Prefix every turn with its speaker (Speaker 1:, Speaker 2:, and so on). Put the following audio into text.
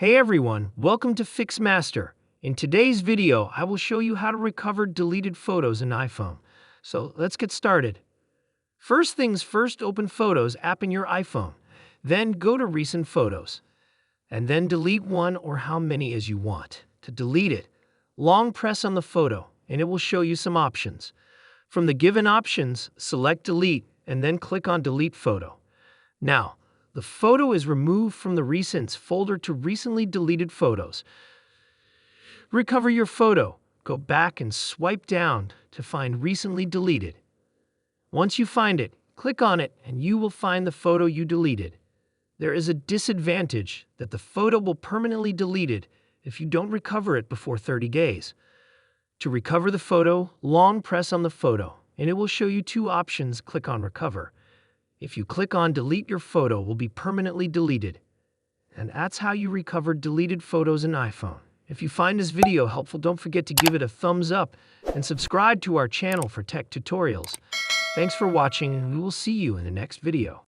Speaker 1: Hey everyone, welcome to Fix Master. In today's video, I will show you how to recover deleted photos in iPhone. So let's get started. First things first, open Photos app in your iPhone. Then go to Recent Photos. And then delete one or how many as you want. To delete it, long press on the photo and it will show you some options. From the given options, select Delete and then click on Delete Photo. Now, the photo is removed from the Recents folder to Recently Deleted Photos. Recover your photo. Go back and swipe down to find Recently Deleted. Once you find it, click on it and you will find the photo you deleted. There is a disadvantage that the photo will permanently deleted if you don't recover it before 30 days. To recover the photo, long press on the photo and it will show you two options. Click on Recover. If you click on Delete, your photo will be permanently deleted. And that's how you recover deleted photos in iPhone. If you find this video helpful, don't forget to give it a thumbs up and subscribe to our channel for tech tutorials. Thanks for watching and we will see you in the next video.